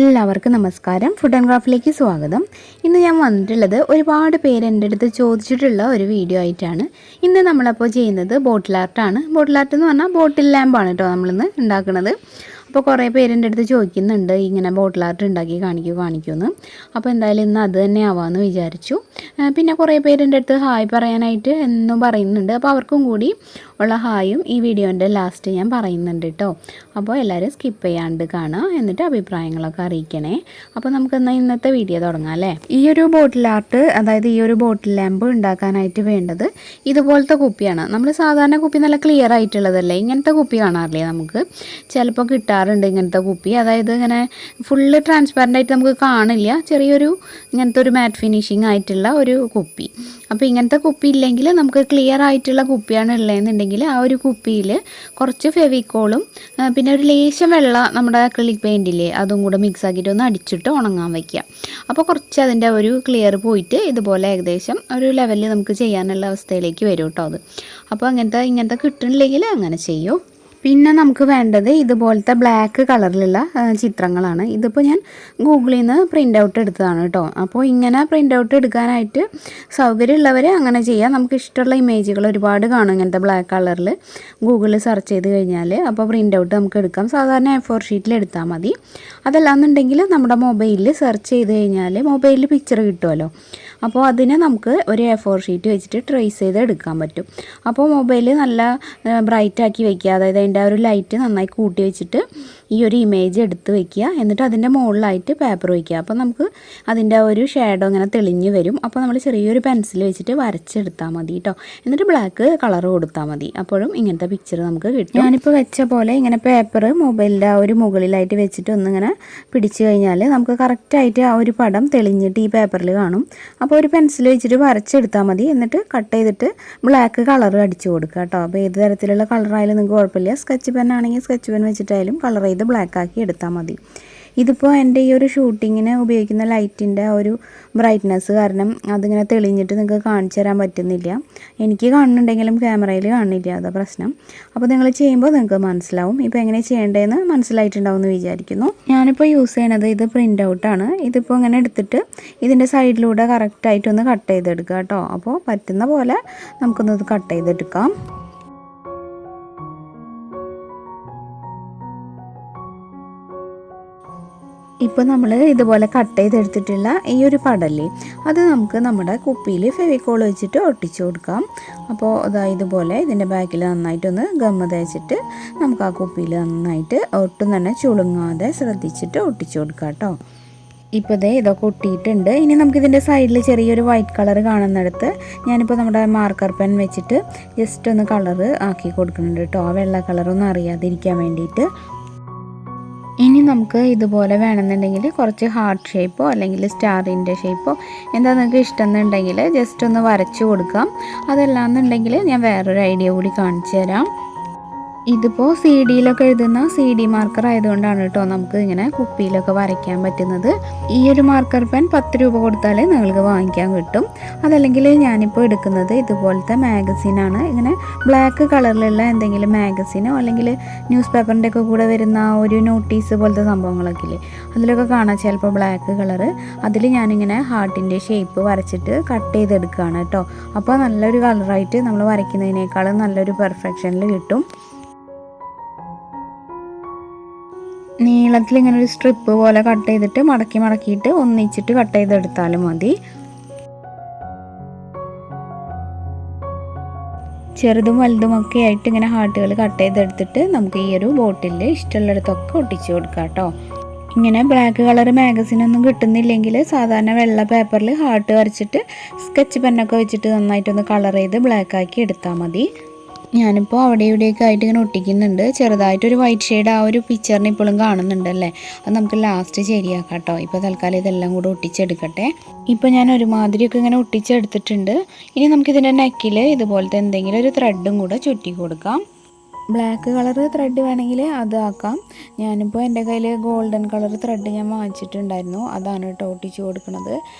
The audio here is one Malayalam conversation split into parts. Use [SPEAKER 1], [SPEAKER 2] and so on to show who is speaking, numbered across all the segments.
[SPEAKER 1] എല്ലാവർക്കും നമസ്കാരം. ഫുഡ് ആൻഡ് ക്രാഫ്റ്റിലേക്ക് സ്വാഗതം. ഇന്ന് ഞാൻ വന്നിട്ടുള്ളത് ഒരുപാട് പേര് എൻ്റെ അടുത്ത് ചോദിച്ചിട്ടുള്ള ഒരു വീഡിയോ ആയിട്ടാണ്. ഇന്ന് നമ്മളപ്പോൾ ചെയ്യുന്നത് ബോട്ടിൽ ആർട്ടാണ്. ബോട്ടിൽ ആർട്ട് എന്ന് പറഞ്ഞാൽ ബോട്ടിൽ ലാമ്പാണ് കേട്ടോ നമ്മളിന്ന് ഉണ്ടാക്കുന്നത്. അപ്പോൾ കുറേ പേര് എൻ്റെ അടുത്ത് ചോദിക്കുന്നുണ്ട് ഇങ്ങനെ ബോട്ടിൽ ആർട്ട് ഉണ്ടാക്കി കാണിക്കുമെന്ന്. അപ്പോൾ എന്തായാലും ഇന്ന് അത് തന്നെ ആവാമെന്ന് വിചാരിച്ചു. പിന്നെ കുറേ പേര് എൻ്റെ അടുത്ത് ഹായ് പറയാനായിട്ട് എന്നും പറയുന്നുണ്ട്. അപ്പോൾ അവർക്കും കൂടി ഉള്ള ഹായും ഈ വീഡിയോൻ്റെ ലാസ്റ്റ് ഞാൻ പറയുന്നുണ്ട് കേട്ടോ. അപ്പോൾ എല്ലാവരും സ്കിപ്പ് ചെയ്യാണ്ട് കാണുക, എന്നിട്ട് അഭിപ്രായങ്ങളൊക്കെ അറിയിക്കണേ. അപ്പോൾ നമുക്കെന്നാൽ ഇന്നത്തെ വീഡിയോ തുടങ്ങാം അല്ലേ. ഈ ഒരു ബോട്ടിൽ ആർട്ട്, അതായത് ഈ ഒരു ബോട്ടിൽ ലാമ്പ് ഉണ്ടാക്കാനായിട്ട് വേണ്ടത് ഇതുപോലത്തെ കുപ്പിയാണ്. നമ്മൾ സാധാരണ കുപ്പി നല്ല ക്ലിയർ ആയിട്ടുള്ളതല്ലേ, ഇങ്ങനത്തെ കുപ്പി കാണാറില്ലേ നമുക്ക് ചിലപ്പോൾ കിട്ടാറുണ്ട് ഇങ്ങനത്തെ കുപ്പി. അതായത് ഇങ്ങനെ ഫുള്ള് ട്രാൻസ്പാരൻ്റ് ആയിട്ട് നമുക്ക് കാണില്ല, ചെറിയൊരു ഇങ്ങനത്തെ ഒരു മാറ്റ് ഫിനിഷിങ് ആയിട്ടുള്ള ഒരു കുപ്പി. അപ്പോൾ ഇങ്ങനത്തെ കുപ്പി ഇല്ലെങ്കിൽ നമുക്ക് ക്ലിയർ ആയിട്ടുള്ള കുപ്പിയാണ് ഉള്ളതെന്നുണ്ടെങ്കിൽ ആ ഒരു കുപ്പിയിൽ കുറച്ച് ഫെവിക്കോളും പിന്നെ ഒരു ലേശം വെള്ളം നമ്മുടെ അക്രിലിക് പെയിൻറ്റില്ലേ അതും കൂടെ മിക്സ് ആക്കിയിട്ട് ഒന്ന് അടിച്ചിട്ട് ഉണങ്ങാൻ വയ്ക്കുക. അപ്പോൾ കുറച്ച് അതിൻ്റെ ഒരു ക്ലിയർ പോയിട്ട് ഇതുപോലെ ഏകദേശം ഒരു ലെവലിൽ നമുക്ക് ചെയ്യാനുള്ള അവസ്ഥയിലേക്ക് വരും കേട്ടോ അത്. അപ്പോൾ ഇങ്ങനത്തെ കിട്ടണില്ലെങ്കിൽ അങ്ങനെ ചെയ്യൂ. പിന്നെ നമുക്ക് വേണ്ടത് ഇതുപോലത്തെ ബ്ലാക്ക് കളറിലുള്ള ചിത്രങ്ങളാണ്. ഇതിപ്പോൾ ഞാൻ ഗൂഗിളിൽ നിന്ന് പ്രിൻ്റ് ഔട്ട് എടുത്തതാണ് കേട്ടോ. അപ്പോൾ ഇങ്ങനെ പ്രിൻ്റ് ഔട്ട് എടുക്കാനായിട്ട് സൗകര്യമുള്ളവർ അങ്ങനെ ചെയ്യാം. നമുക്ക് ഇഷ്ടമുള്ള ഇമേജുകൾ ഒരുപാട് കാണും ഇങ്ങനത്തെ ബ്ലാക്ക് കളറിൽ ഗൂഗിളിൽ സെർച്ച് ചെയ്ത് കഴിഞ്ഞാൽ. അപ്പോൾ പ്രിൻ്റ് ഔട്ട് നമുക്ക് എടുക്കാം. സാധാരണ A4 ഷീറ്റിൽ എടുത്താൽ മതി. അതല്ലാന്നുണ്ടെങ്കിൽ നമ്മുടെ മൊബൈലിൽ സെർച്ച് ചെയ്ത് കഴിഞ്ഞാൽ മൊബൈലിൽ പിക്ചർ കിട്ടുമല്ലോ. അപ്പോൾ അതിനെ നമുക്ക് ഒരു A4 ഷീറ്റ് വെച്ചിട്ട് ട്രേസ് ചെയ്ത് എടുക്കാൻ പറ്റും. അപ്പോൾ മൊബൈൽ നല്ല ബ്രൈറ്റ് ആക്കി വയ്ക്കുക, അതായത് അതിൻ്റെ ഒരു ലൈറ്റ് നന്നായി കൂട്ടി വെച്ചിട്ട് ഈ ഒരു ഇമേജ് എടുത്ത് വയ്ക്കുക. എന്നിട്ട് അതിൻ്റെ മുകളിലായിട്ട് പേപ്പർ വയ്ക്കുക. അപ്പോൾ നമുക്ക് അതിൻ്റെ ഒരു ഷാഡോ ഇങ്ങനെ തെളിഞ്ഞ് വരും. അപ്പോൾ നമ്മൾ ചെറിയൊരു പെൻസിൽ വെച്ചിട്ട് വരച്ചെടുത്താൽ മതി കേട്ടോ. എന്നിട്ട് ബ്ലാക്ക് കളർ കൊടുത്താൽ മതി. അപ്പോഴും ഇങ്ങനത്തെ പിക്ചർ നമുക്ക് കിട്ടും. ഞാനിപ്പോൾ വെച്ച പോലെ ഇങ്ങനെ പേപ്പർ മൊബൈലിൻ്റെ ആ ഒരു മുകളിലായിട്ട് വെച്ചിട്ട് ഒന്നിങ്ങനെ പിടിച്ചു കഴിഞ്ഞാൽ നമുക്ക് കറക്റ്റായിട്ട് ആ ഒരു പടം തെളിഞ്ഞിട്ട് ഈ പേപ്പറിൽ കാണും. അപ്പോൾ ഒരു പെൻസിൽ വെച്ചിട്ട് വരച്ചെടുത്താൽ മതി. എന്നിട്ട് കട്ട് ചെയ്തിട്ട് ബ്ലാക്ക് കളർ അടിച്ചു കൊടുക്കുക കേട്ടോ. അപ്പോൾ ഏത് തരത്തിലുള്ള കളറായാലും നിങ്ങൾക്ക് കുഴപ്പമില്ല. സ്കെച്ച് പെൻ ആണെങ്കിൽ സ്കെച്ച് പെൻ വെച്ചിട്ടായാലും കളർ ചെയ്ത് ബ്ലാക്ക് ആക്കി എടുത്താൽ മതി. ഇതിപ്പോൾ എൻ്റെ ഈ ഒരു ഷൂട്ടിങ്ങിന് ഉപയോഗിക്കുന്ന ലൈറ്റിൻ്റെ ഒരു ബ്രൈറ്റ്നസ് കാരണം അതിങ്ങനെ തെളിഞ്ഞിട്ട് നിങ്ങൾക്ക് കാണിച്ചു തരാൻ പറ്റുന്നില്ല. എനിക്ക് കാണുന്നുണ്ടെങ്കിലും ക്യാമറയിൽ കാണില്ല, അതാ പ്രശ്നം. അപ്പോൾ നിങ്ങൾ ചെയ്യുമ്പോൾ നിങ്ങൾക്ക് മനസ്സിലാവും. ഇപ്പോൾ എങ്ങനെ ചെയ്യേണ്ടതെന്ന് മനസ്സിലായിട്ടുണ്ടാവും എന്ന് വിചാരിക്കുന്നു. ഞാനിപ്പോൾ യൂസ് ചെയ്യണത് ഇത് പ്രിൻ്റ് ഔട്ടാണ്. ഇതിപ്പോൾ ഇങ്ങനെ എടുത്തിട്ട് ഇതിൻ്റെ സൈഡിലൂടെ കറക്റ്റായിട്ടൊന്ന് കട്ട് ചെയ്തെടുക്കുക കേട്ടോ. അപ്പോൾ പറ്റുന്ന പോലെ നമുക്കൊന്ന് കട്ട് ചെയ്തെടുക്കാം. ഇപ്പോൾ നമ്മൾ ഇതുപോലെ കട്ട് ചെയ്തെടുത്തിട്ടുള്ള ഈ ഒരു പടല്ലേ അത് നമുക്ക് നമ്മുടെ കുപ്പിയിൽ ഫെവിക്കോൾ വെച്ചിട്ട് ഒട്ടിച്ചു കൊടുക്കാം. അപ്പോൾ ഇതുപോലെ ഇതിൻ്റെ ബാക്കിൽ നന്നായിട്ടൊന്ന് ഗമ്മ് തേച്ചിട്ട് നമുക്ക് ആ കുപ്പിയിൽ നന്നായിട്ട് ഒട്ടും തന്നെ ചുളുങ്ങാതെ ശ്രദ്ധിച്ചിട്ട് ഒട്ടിച്ചു കൊടുക്കാം കേട്ടോ. ഇപ്പോൾ ഇതൊക്കെ ഒട്ടിയിട്ടുണ്ട്. ഇനി നമുക്കിതിൻ്റെ സൈഡിൽ ചെറിയൊരു വൈറ്റ് കളർ കാണുന്നിടത്ത് ഞാനിപ്പോൾ നമ്മുടെ മാർക്കർ പെൻ വെച്ചിട്ട് ജസ്റ്റ് ഒന്ന് കളറ് ആക്കി കൊടുക്കുന്നുണ്ട് കേട്ടോ. ആ വെള്ള കളറൊന്നും അറിയാതിരിക്കാൻ വേണ്ടിയിട്ട്. ഇനി നമുക്ക് ഇതുപോലെ വേണമെന്നുണ്ടെങ്കിൽ കുറച്ച് ഹാർട്ട് ഷേപ്പോ അല്ലെങ്കിൽ സ്റ്റാറിൻ്റെ ഷേപ്പോ എന്താ നിങ്ങൾക്ക് ഇഷ്ടം എന്നുണ്ടെങ്കിൽ ജസ്റ്റ് ഒന്ന് വരച്ചു കൊടുക്കാം. അതല്ലാന്നുണ്ടെങ്കിൽ ഞാൻ വേറൊരു ഐഡിയ കൂടി കാണിച്ചു തരാം. ഇതിപ്പോൾ CD-യിലൊക്കെ എഴുതുന്ന CD മാർക്കർ ആയതുകൊണ്ടാണ് കേട്ടോ നമുക്ക് ഇങ്ങനെ കുപ്പിയിലൊക്കെ വരയ്ക്കാൻ പറ്റുന്നത്. ഈ ഒരു മാർക്കർ പെൻ 10 രൂപ കൊടുത്താൽ നിങ്ങൾക്ക് വാങ്ങിക്കാൻ കിട്ടും. അതല്ലെങ്കിൽ ഞാനിപ്പോൾ എടുക്കുന്നത് ഇതുപോലത്തെ മാഗസീനാണ്. ഇങ്ങനെ ബ്ലാക്ക് കളറിലുള്ള എന്തെങ്കിലും മാഗസീനോ അല്ലെങ്കിൽ ന്യൂസ് പേപ്പറിൻ്റെ ഒക്കെ കൂടെ വരുന്ന ഒരു നോട്ടീസ് പോലത്തെ സംഭവങ്ങളൊക്കെ ഇല്ലേ, അതിലൊക്കെ കാണാം ചിലപ്പോൾ ബ്ലാക്ക് കളറ്. അതിൽ ഞാനിങ്ങനെ ഹാർട്ടിൻ്റെ ഷേപ്പ് വരച്ചിട്ട് കട്ട് ചെയ്തെടുക്കുകയാണ് കേട്ടോ. അപ്പോൾ നല്ലൊരു കളറായിട്ട് നമ്മൾ വരയ്ക്കുന്നതിനേക്കാളും നല്ലൊരു പെർഫെക്ഷനിൽ കിട്ടും. നീളത്തിൽ ഇങ്ങനെ ഒരു സ്ട്രിപ്പ് പോലെ കട്ട് ചെയ്തിട്ട് മടക്കിയിട്ട് ഒന്നിച്ചിട്ട് കട്ട് ചെയ്തെടുത്താലും മതി. ചെറുതും വലുതുമൊക്കെ ആയിട്ട് ഇങ്ങനെ ഹാർട്ടുകൾ കട്ട് ചെയ്തെടുത്തിട്ട് നമുക്ക് ഈ ഒരു ബോട്ടിൽ ഇഷ്ടമുള്ളിടത്തൊക്കെ ഒട്ടിച്ചു കൊടുക്കാം കേട്ടോ. ഇങ്ങനെ ബ്ലാക്ക് കളർ മാഗസിനൊന്നും കിട്ടുന്നില്ലെങ്കിൽ സാധാരണ വെള്ള പേപ്പറിൽ ഹാർട്ട് വരച്ചിട്ട് സ്കെച്ച് പെന്നൊക്കെ വെച്ചിട്ട് നന്നായിട്ടൊന്ന് കളർ ചെയ്ത് ബ്ലാക്ക് ആക്കി എടുത്താൽ മതി. ഞാനിപ്പോൾ അവിടെ ഇവിടെയൊക്കെ ആയിട്ട് ഇങ്ങനെ ഒട്ടിക്കുന്നുണ്ട്. ചെറുതായിട്ടൊരു വൈറ്റ് ഷെയ്ഡ് ആ ഒരു പിക്ചറിന് ഇപ്പോഴും കാണുന്നുണ്ടല്ലേ, അത് നമുക്ക് ലാസ്റ്റ് ശരിയാക്കാം കേട്ടോ. ഇപ്പോൾ തൽക്കാലം ഇതെല്ലാം കൂടെ ഒട്ടിച്ചെടുക്കട്ടെ. ഇപ്പോൾ ഞാൻ ഒരുമാതിരിയൊക്കെ ഇങ്ങനെ ഒട്ടിച്ചെടുത്തിട്ടുണ്ട്. ഇനി നമുക്കിതിൻ്റെ നെക്കിൽ ഇതുപോലത്തെ എന്തെങ്കിലും ഒരു ത്രെഡും കൂടെ ചുറ്റി കൊടുക്കാം. ബ്ലാക്ക് കളർ ത്രെഡ് വേണമെങ്കിൽ അതാക്കാം. ഞാനിപ്പോൾ എൻ്റെ കയ്യിൽ ഗോൾഡൻ കളർ ത്രെഡ് ഞാൻ വാങ്ങിച്ചിട്ടുണ്ടായിരുന്നു, അതാണ് കേട്ടോ ഒട്ടിച്ച് കൊടുക്കുന്നത്.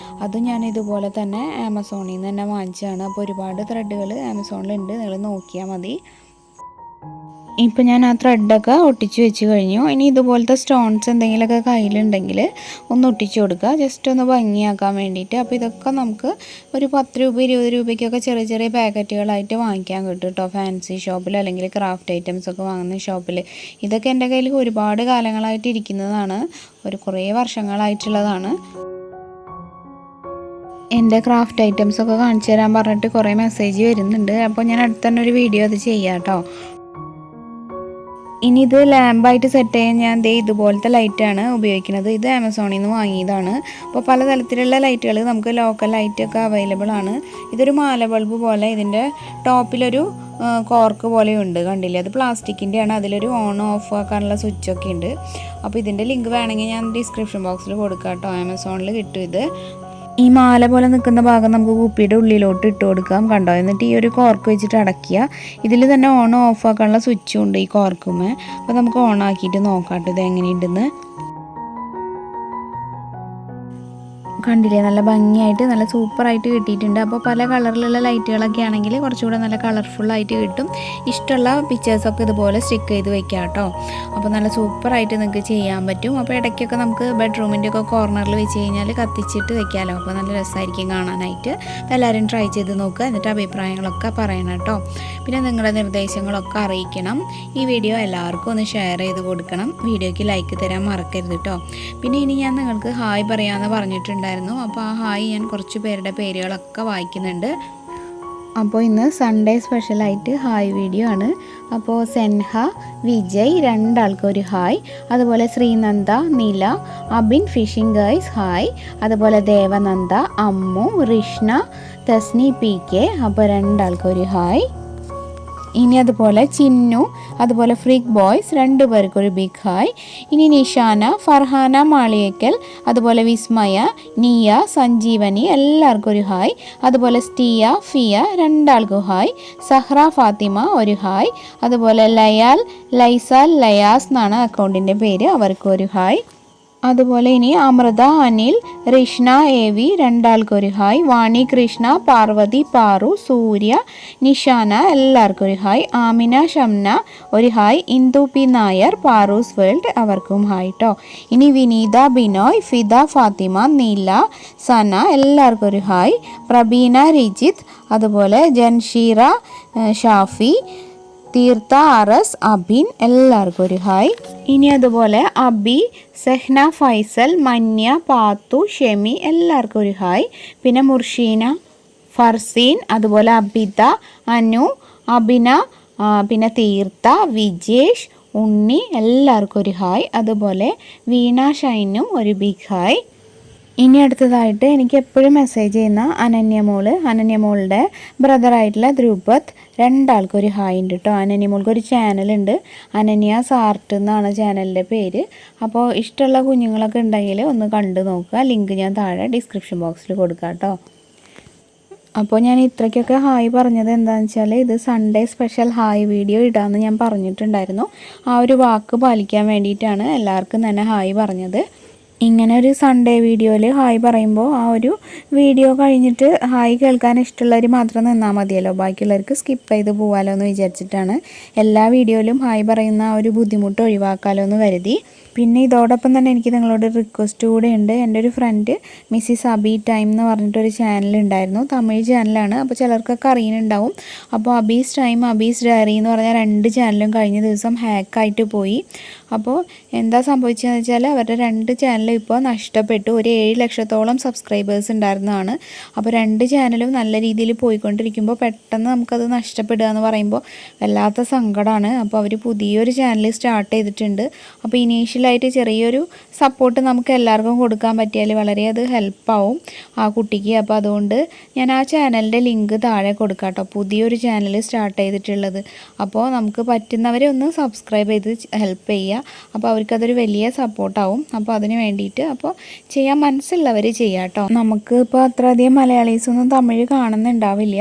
[SPEAKER 1] അതും ഞാൻ ഇതുപോലെ തന്നെ ആമസോണിൽ നിന്ന് തന്നെ വാങ്ങിച്ചതാണ്. അപ്പോൾ ഒരുപാട് ത്രെഡുകൾ ആമസോണിലുണ്ട്, നിങ്ങൾ നോക്കിയാൽ മതി. ഇപ്പോൾ ഞാൻ ആ ത്രെഡൊക്കെ ഒട്ടിച്ച് വെച്ച് കഴിഞ്ഞു. ഇനി ഇതുപോലത്തെ സ്റ്റോൺസ് എന്തെങ്കിലുമൊക്കെ കയ്യിലുണ്ടെങ്കിൽ ഒന്ന് ഒട്ടിച്ച് കൊടുക്കുക, ജസ്റ്റ് ഒന്ന് ഭംഗിയാക്കാൻ വേണ്ടിയിട്ട്. അപ്പോൾ ഇതൊക്കെ നമുക്ക് ഒരു 10 രൂപ 20 രൂപയ്ക്കൊക്കെ ചെറിയ ചെറിയ പാക്കറ്റുകളായിട്ട് വാങ്ങിക്കാൻ കിട്ടും കേട്ടോ, ഫാൻസി ഷോപ്പിൽ അല്ലെങ്കിൽ ക്രാഫ്റ്റ് ഐറ്റംസ് ഒക്കെ വാങ്ങുന്ന ഷോപ്പിൽ. ഇതൊക്കെ എൻ്റെ കയ്യിൽ ഒരുപാട് കാലങ്ങളായിട്ട് ഇരിക്കുന്നതാണ്, കുറേ വർഷങ്ങളായിട്ടുള്ളതാണ്. എൻ്റെ ക്രാഫ്റ്റ് ഐറ്റംസൊക്കെ കാണിച്ചു തരാൻ പറഞ്ഞിട്ട് കുറേ മെസ്സേജ് വരുന്നുണ്ട്. അപ്പോൾ ഞാൻ അടുത്ത് തന്നെ ഒരു വീഡിയോ അത് ചെയ്യാം കേട്ടോ. ഇനി ഇത് ലാമ്പായിട്ട് സെറ്റ് ചെയ്യാൻ ഞാൻ ഇതുപോലത്തെ ലൈറ്റാണ് ഉപയോഗിക്കുന്നത്. ഇത് ആമസോണിൽ നിന്ന് വാങ്ങിയതാണ്. അപ്പോൾ പലതരത്തിലുള്ള ലൈറ്റുകൾ നമുക്ക് ലോക്കൽ ലൈറ്റൊക്കെ അവൈലബിൾ ആണ്. ഇതൊരു മാല ബൾബ് പോലെ, ഇതിൻ്റെ ടോപ്പിലൊരു കോർക്ക് പോലെയുണ്ട്, കണ്ടില്ലേ? അത് പ്ലാസ്റ്റിക്കിൻ്റെയാണ്. അതിലൊരു ഓൺ ഓഫ് ആക്കാനുള്ള സ്വിച്ചൊക്കെ ഉണ്ട്. അപ്പോൾ ഇതിൻ്റെ ലിങ്ക് വേണമെങ്കിൽ ഞാൻ ഡിസ്ക്രിപ്ഷൻ ബോക്സിൽ കൊടുക്കാം കേട്ടോ. ആമസോണിൽ കിട്ടും ഇത്. ഈ മാല പോലെ നിൽക്കുന്ന ഭാഗം നമുക്ക് കുപ്പിയുടെ ഉള്ളിലോട്ട് ഇട്ട് കൊടുക്കാം, കണ്ടോ? എന്നിട്ട് ഈ ഒരു കോർക്ക് വെച്ചിട്ട് അടയ്ക്കുക. ഇതിൽ തന്നെ ഓൺ ഓഫ് ആക്കാനുള്ള സ്വിച്ചും ഉണ്ട് ഈ കോർക്കുമേ. അപ്പോൾ നമുക്ക് ഓൺ ആക്കിയിട്ട് നോക്കാം ഇത് എങ്ങനെയുണ്ടെന്ന്. കണ്ടില്ലേ, നല്ല ഭംഗിയായിട്ട് നല്ല സൂപ്പറായിട്ട് കിട്ടിയിട്ടുണ്ട്. അപ്പോൾ പല കളറിലുള്ള ലൈറ്റുകളൊക്കെ ആണെങ്കിൽ കുറച്ചുകൂടെ നല്ല കളർഫുള്ളായിട്ട് കിട്ടും. ഇഷ്ടമുള്ള പിക്ചേഴ്സൊക്കെ ഇതുപോലെ സ്റ്റിക്ക് ചെയ്ത് വെക്കാം കേട്ടോ. അപ്പോൾ നല്ല സൂപ്പറായിട്ട് നിങ്ങൾക്ക് ചെയ്യാൻ പറ്റും. അപ്പോൾ ഇടയ്ക്കൊക്കെ നമുക്ക് ബെഡ്റൂമിൻ്റെ ഒക്കെ കോർണറിൽ വെച്ച് കഴിഞ്ഞാൽ കത്തിച്ചിട്ട് വെക്കാമല്ലോ. അപ്പോൾ നല്ല രസമായിരിക്കും കാണാനായിട്ട്. അപ്പോൾ എല്ലാവരും ട്രൈ ചെയ്ത് നോക്കുക, എന്നിട്ട് അഭിപ്രായങ്ങളൊക്കെ പറയണം കേട്ടോ. പിന്നെ നിങ്ങളുടെ നിർദ്ദേശങ്ങളൊക്കെ അറിയിക്കണം. ഈ വീഡിയോ എല്ലാവർക്കും ഒന്ന് ഷെയർ ചെയ്ത് കൊടുക്കണം. വീഡിയോയ്ക്ക് ലൈക്ക് തരാൻ മറക്കരുത് കേട്ടോ. പിന്നെ ഇനി ഞാൻ നിങ്ങൾക്ക് ഹായ് പറയാമെന്ന് പറഞ്ഞിട്ടുണ്ടായിരുന്നു. അപ്പോൾ ആ ഹായ് ഞാൻ കുറച്ച് പേരുടെ പേരുകളൊക്കെ വായിക്കുന്നുണ്ട്. അപ്പോൾ ഇന്ന് സൺഡേ സ്പെഷ്യലായിട്ട് ഹായ് വീഡിയോ ആണ്. അപ്പോൾ സെൻഹ, വിജയ് രണ്ടാൾക്കൊരു ഹായ്. അതുപോലെ ശ്രീനന്ദ, നില, അബിൻ ഫിഷിംഗ് ഗൈസ് ഹായ്. അതുപോലെ ദേവനന്ദ, അമ്മു, റിഷ്ണ, തസ്നി PK, അപ്പോൾ രണ്ടാൾക്കൊരു ഹായ്. ഇനി അതുപോലെ ചിന്നു, അതുപോലെ ഫ്രീക്ക് ബോയ്സ് 2 പേർക്കൊരു ബിഗ് ഹായ്. ഇനി നിഷാന, ഫർഹാന മാളിയേക്കൽ, അതുപോലെ വിസ്മയ, നിയ, സഞ്ജീവനി എല്ലാവർക്കും ഒരു ഹായ്. അതുപോലെ സ്റ്റിയ, ഫിയ രണ്ടാൾക്കും ഹായ്. സഹ്റ ഫാത്തിമ ഒരു ഹായ്. അതുപോലെ ലയാൽ, ലൈസാൽ, ലയാസ് എന്നാണ് അക്കൗണ്ടിൻ്റെ പേര്, അവർക്കും ഒരു ഹായ്. അതുപോലെ ഇനി അമൃത, അനിൽ, റിഷ്ണ, AV രണ്ടാൾക്കൊരു ഹായ്. വാണി കൃഷ്ണ, പാർവതി, പാറു, സൂര്യ, നിഷാന എല്ലാവർക്കും ഒരു ഹായ്. ആമിന, ഷംന ഒരു hi. Indu P Nair, പാറൂസ് world അവർക്കും ഹായ് കേട്ടോ. ഇനി വിനീത, ബിനോയ്, ഫിദ, ഫാത്തിമ, നീല, സന എല്ലാവർക്കും ഒരു ഹായ്. പ്രബീന, റിജിത്ത്, അതുപോലെ ജൻഷീറ, ഷാഫി, തീർത്ഥ, RS, അബിൻ എല്ലാവർക്കും ഒരു ഹായ്. ഇനി അതുപോലെ അബി, സെഹ്ന, ഫൈസൽ, മന്യ, പാത്തു, ഷെമി എല്ലാവർക്കും ഒരു ഹായ്. പിന്നെ മുർഷീന, ഫർസീൻ, അതുപോലെ അബിത, അനു, അബിന, പിന്നെ തീർത്ഥ, വിജേഷ്, ഉണ്ണി എല്ലാവർക്കും ഒരു ഹായ്. അതുപോലെ വീണ ഷൈനും ഒരു ബിഗ് ഹായ്. ഇനി അടുത്തതായിട്ട് എനിക്ക് എപ്പോഴും മെസ്സേജ് ചെയ്യുന്ന അനന്യമോളുടെ ബ്രദറായിട്ടുള്ള ധ്രുപത് രണ്ടാൾക്കൊരു ഹായ് ഉണ്ട് കേട്ടോ. അനന്യമോൾക്കൊരു ചാനലുണ്ട്, അനന്യാസ് ആർട്ട് എന്നാണ് ചാനലിൻ്റെ പേര്. അപ്പോൾ ഇഷ്ടമുള്ള കുഞ്ഞുങ്ങളൊക്കെ ഉണ്ടെങ്കിൽ ഒന്ന് കണ്ടു നോക്കുക. ലിങ്ക് ഞാൻ താഴെ ഡിസ്ക്രിപ്ഷൻ ബോക്സിൽ കൊടുക്കാം കേട്ടോ. അപ്പോൾ ഞാൻ ഇത്രയ്ക്കൊക്കെ ഹായ് പറഞ്ഞത് എന്താണെന്ന് വെച്ചാൽ ഇത് സൺഡേ സ്പെഷ്യൽ ഹായ് വീഡിയോ ഇടാമെന്ന് ഞാൻ പറഞ്ഞിട്ടുണ്ടായിരുന്നു. ആ ഒരു വാക്ക് പാലിക്കാൻ വേണ്ടിയിട്ടാണ് എല്ലാവർക്കും തന്നെ ഹായ് പറഞ്ഞത്. ഇങ്ങനെ ഒരു സൺഡേ വീഡിയോയിൽ ഹായ് പറയുമ്പോൾ ആ ഒരു വീഡിയോ കഴിഞ്ഞിട്ട് ഹായ് കേൾക്കാൻ ഇഷ്ടമുള്ളവർ മാത്രം നിന്നാൽ മതിയല്ലോ, ബാക്കിയുള്ളവർക്ക് സ്കിപ്പ് ചെയ്ത് പോകാമല്ലോ എന്ന് വിചാരിച്ചിട്ടാണ് എല്ലാ വീഡിയോയിലും ഹായ് പറയുന്ന ആ ഒരു ബുദ്ധിമുട്ട് ഒഴിവാക്കാമല്ലോ എന്ന് കരുതി. പിന്നെ ഇതോടൊപ്പം തന്നെ എനിക്ക് നിങ്ങളോട് റിക്വസ്റ്റ് കൂടെ ഉണ്ട്. എൻ്റെ ഒരു ഫ്രണ്ട് മിസ്സിസ് അബി ടൈം എന്ന് പറഞ്ഞിട്ടൊരു ചാനലുണ്ടായിരുന്നു, തമിഴ് ചാനലാണ്. അപ്പോൾ ചിലർക്കൊക്കെ അറിയുന്നുണ്ടാവും. അപ്പോൾ അബീസ് ടൈം, അബീസ് ഡയറി എന്ന് പറഞ്ഞാൽ 2 ചാനലും കഴിഞ്ഞ ദിവസം ഹാക്കായിട്ട് പോയി. അപ്പോൾ എന്താ സംഭവിച്ചതെന്ന് വെച്ചാൽ അവരുടെ 2 ചാനലും ഇപ്പോൾ നഷ്ടപ്പെട്ടു. ഒരു 7 ലക്ഷത്തോളം സബ്സ്ക്രൈബേഴ്സ് ഉണ്ടായിരുന്നതാണ്. അപ്പോൾ 2 ചാനലും നല്ല രീതിയിൽ പോയിക്കൊണ്ടിരിക്കുമ്പോൾ പെട്ടെന്ന് നമുക്കത് നഷ്ടപ്പെടുക എന്ന് പറയുമ്പോൾ വല്ലാത്ത സങ്കടമാണ്. അപ്പോൾ അവർ പുതിയൊരു ചാനൽ സ്റ്റാർട്ട് ചെയ്തിട്ടുണ്ട്. അപ്പോൾ ഇനീഷ്യലായിട്ട് ചെറിയൊരു സപ്പോർട്ട് നമുക്ക് എല്ലാവർക്കും കൊടുക്കാൻ പറ്റിയാൽ വളരെ അത് ഹെൽപ്പാവും ആ കുട്ടിക്ക്. അപ്പോൾ അതുകൊണ്ട് ഞാൻ ആ ചാനലിൻ്റെ ലിങ്ക് താഴെ കൊടുക്കാം കേട്ടോ. പുതിയൊരു ചാനൽ സ്റ്റാർട്ട് ചെയ്തിട്ടുള്ളത്. അപ്പോൾ നമുക്ക് പറ്റുന്നവരെ ഒന്ന് സബ്സ്ക്രൈബ് ചെയ്ത് ഹെൽപ്പ് ചെയ്യുക. അപ്പോൾ അവർക്കതൊരു വലിയ സപ്പോർട്ടാവും. അപ്പോൾ അതിന് വേണ്ടി വേണ്ടിയിട്ട്. അപ്പോൾ ചെയ്യാൻ മനസ്സുള്ളവർ ചെയ്യാം കേട്ടോ. നമുക്ക് ഇപ്പോൾ അത്രയധികം മലയാളീസൊന്നും തമിഴ് കാണുന്നുണ്ടാവില്ല,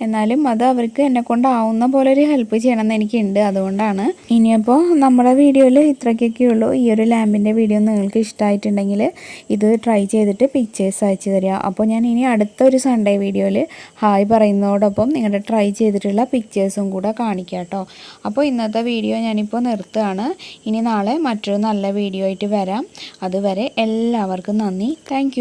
[SPEAKER 1] എന്നാലും അത് അവർക്ക് എന്നെ കൊണ്ടാവുന്ന പോലെ ഒരു ഹെൽപ്പ് ചെയ്യണമെന്ന് എനിക്കുണ്ട്. അതുകൊണ്ടാണ്. ഇനിയപ്പോൾ നമ്മുടെ വീഡിയോയിൽ ഇത്രയ്ക്കൊക്കെ ഉള്ളൂ. ഈ ഒരു ലാമ്പിൻ്റെ വീഡിയോ നിങ്ങൾക്ക് ഇഷ്ടമായിട്ടുണ്ടെങ്കിൽ ഇത് ട്രൈ ചെയ്തിട്ട് പിക്ചേഴ്സ് അയച്ചു തരിക. അപ്പോൾ ഞാൻ ഇനി അടുത്തൊരു സൺഡേ വീഡിയോയിൽ ഹായ് പറയുന്നതോടൊപ്പം നിങ്ങളുടെ ട്രൈ ചെയ്തിട്ടുള്ള പിക്ചേഴ്സും കൂടെ കാണിക്കാം കേട്ടോ. അപ്പോൾ ഇന്നത്തെ വീഡിയോ ഞാനിപ്പോൾ നിർത്തുകയാണ്. ഇനി നാളെ മറ്റൊരു നല്ല വീഡിയോ ആയിട്ട് വരാം. അതുവരെ എല്ലാവർക്കും നന്ദി. താങ്ക്